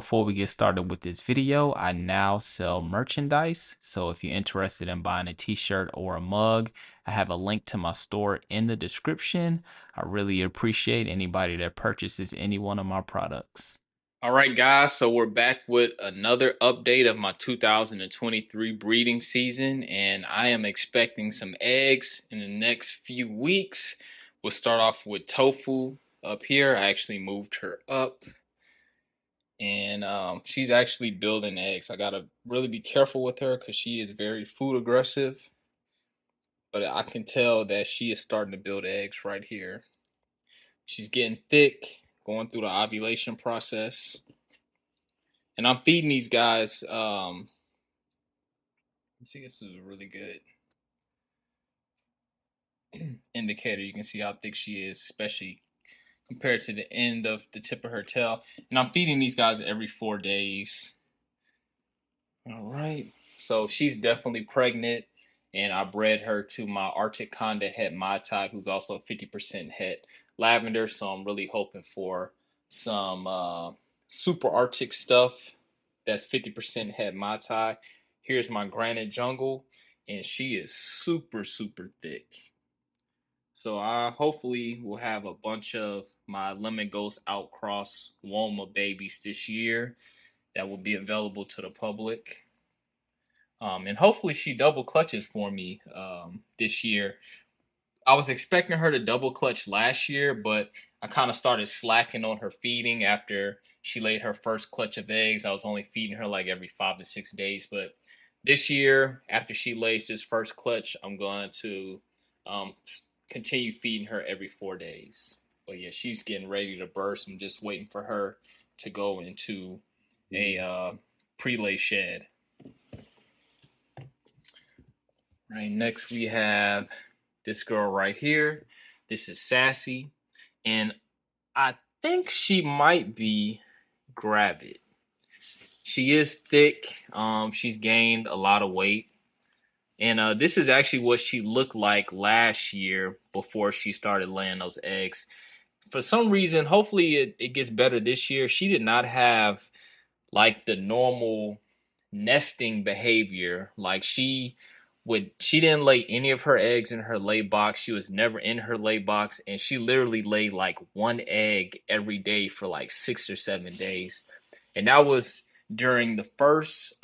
before we get started with this video, I now sell merchandise. So if you're interested in buying a t-shirt or a mug, I have a link to my store in the description. I really appreciate anybody that purchases any one of my products. All right, guys, so we're back with another update of my 2023 breeding season, and I am expecting some eggs in the next few weeks. We'll start off with Tofu up here. I actually moved her up, and she's actually building eggs. I gotta really be careful with her because she is very food aggressive, but I can tell that she is starting to build eggs right here. She's getting thick, going through the ovulation process. And I'm feeding these guys. Let's see, this is a really good indicator. You can see how thick she is, especially compared to the end of the tip of her tail. And I'm feeding these guys every 4 days. All right. So she's definitely pregnant. And I bred her to my Arctic Conda het Mai Tai, who's also 50% het lavender. So I'm really hoping for some super Arctic stuff that's 50% het Mai Tai. Here's my Granite Jungle, and she is super, super thick. So I hopefully will have a bunch of my Lemon Ghost Outcross Woma babies this year that will be available to the public. And hopefully she double clutches for me this year. I was expecting her to double clutch last year, but I kind of started slacking on her feeding after she laid her first clutch of eggs. I was only feeding her like every 5 to 6 days. But this year, after she lays this first clutch, I'm going to continue feeding her every 4 days. But yeah, she's getting ready to burst. I'm just waiting for her to go into a pre-lay shed. Right, next we have this girl right here. This is Sassy, and I think she might be Gravid. She is thick. She's gained a lot of weight, and this is actually what she looked like last year before she started laying those eggs. For some reason, hopefully it gets better this year. She did not have like the normal nesting behavior. Like she didn't lay any of her eggs in her lay box. She was never in her lay box, and she literally laid like one egg every day for like 6 or 7 days. And that was during the first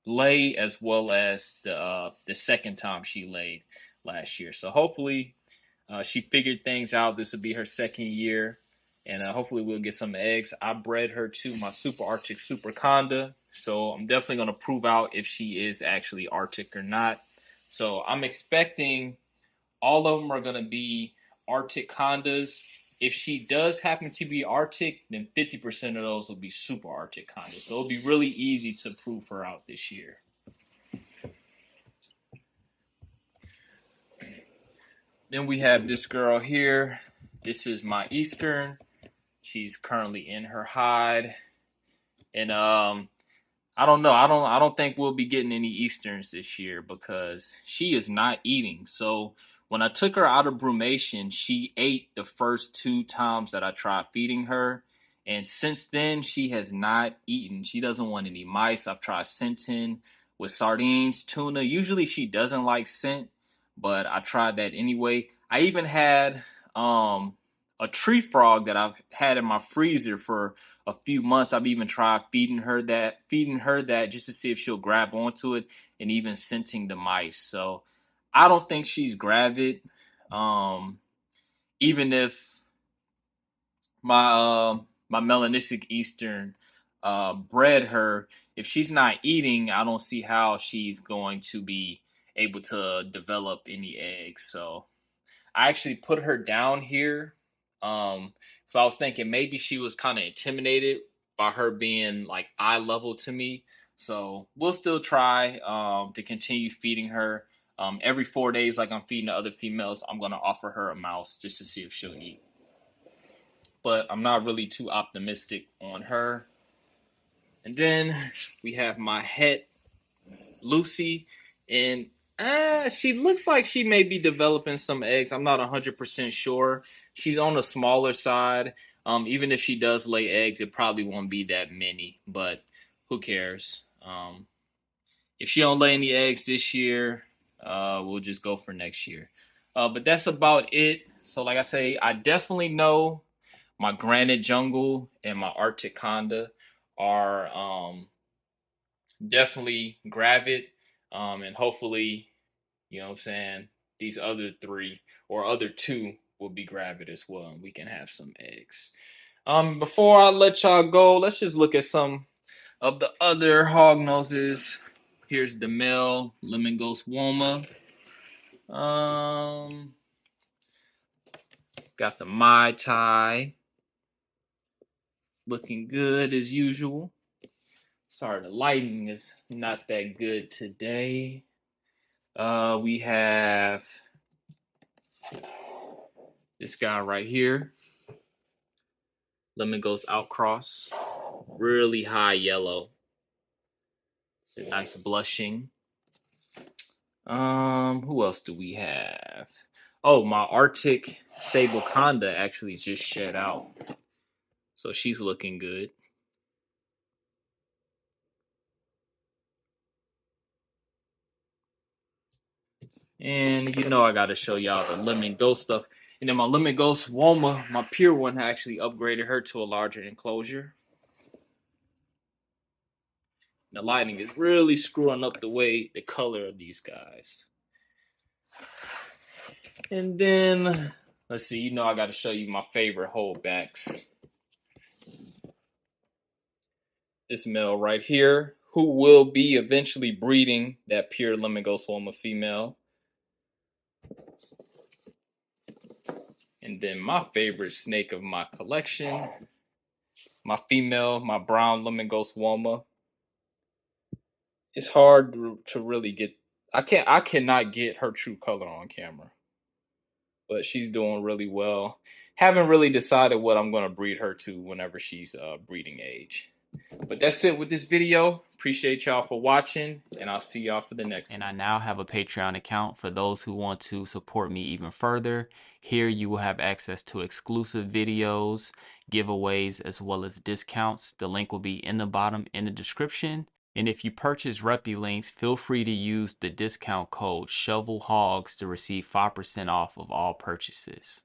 lay as well as the second time she laid last year. So hopefully she figured things out. This will be her second year, and hopefully we'll get some eggs. I bred her to my Super Arctic Super Conda, so I'm definitely going to prove out if she is actually Arctic or not. So I'm expecting all of them are going to be Arctic Condas. If she does happen to be Arctic, then 50% of those will be Super Arctic Condas. So it'll be really easy to prove her out this year. Then we have this girl here. This is my Eastern. She's currently in her hide, and I don't know. I don't think we'll be getting any Easterns this year because she is not eating. So when I took her out of brumation, she ate the first 2 times that I tried feeding her, and since then she has not eaten. She doesn't want any mice. I've tried scenting with sardines, tuna. Usually she doesn't like scent, but I tried that anyway. I even had a tree frog that I've had in my freezer for a few months. I've even tried feeding her that just to see if she'll grab onto it, and even scenting the mice. So I don't think she's Gravid. Even if my melanistic Eastern bred her, if she's not eating, I don't see how she's going to be able to develop any eggs. So I actually put her down here. So I was thinking maybe she was kind of intimidated by her being like eye level to me. So we'll still try to continue feeding her. Every 4 days, like I'm feeding the other females, I'm going to offer her a mouse just to see if she'll eat. But I'm not really too optimistic on her. And then we have my het Lucy, and she looks like she may be developing some eggs. I'm not 100% sure. She's on the smaller side. Even if she does lay eggs, it probably won't be that many, but who cares? If she don't lay any eggs this year, we'll just go for next year. But that's about it. So like I say, I definitely know my granite jungle and my Arctic conda are definitely gravid. And hopefully, you know what I'm saying, these other three or other two will be gravid as well, and we can have some eggs. Before I let y'all go, let's just look at some of the other hog noses. Here's the male lemon ghost woma. Got the Mai Tai. Looking good as usual. Sorry, the lighting is not that good today. We have this guy right here. Lemon Ghost Outcross. Really high yellow. Nice blushing. Who else do we have? Oh, my Arctic Sable Conda actually just shed out. So she's looking good. And you know I gotta show y'all the Lemon Ghost stuff. And then my Lemon Ghost Woma, my pure one, actually upgraded her to a larger enclosure. The lighting is really screwing up the color of these guys. And then, let's see, you know I gotta show you my favorite holdbacks. This male right here, who will be eventually breeding that pure Lemon Ghost Woma female. And then my favorite snake of my collection, my female, my brown Lemon Ghost Woma. It's hard to really get. I cannot get her true color on camera, but she's doing really well. Haven't really decided what I'm going to breed her to whenever she's breeding age. But that's it with this video. Appreciate y'all for watching, and I'll see y'all for the next one. And I now have a Patreon account for those who want to support me even further. Here you will have access to exclusive videos, giveaways, as well as discounts. The link will be in the bottom in the description. And if you purchase Reppy links, feel free to use the discount code ShovelHogs to receive 5% off of all purchases.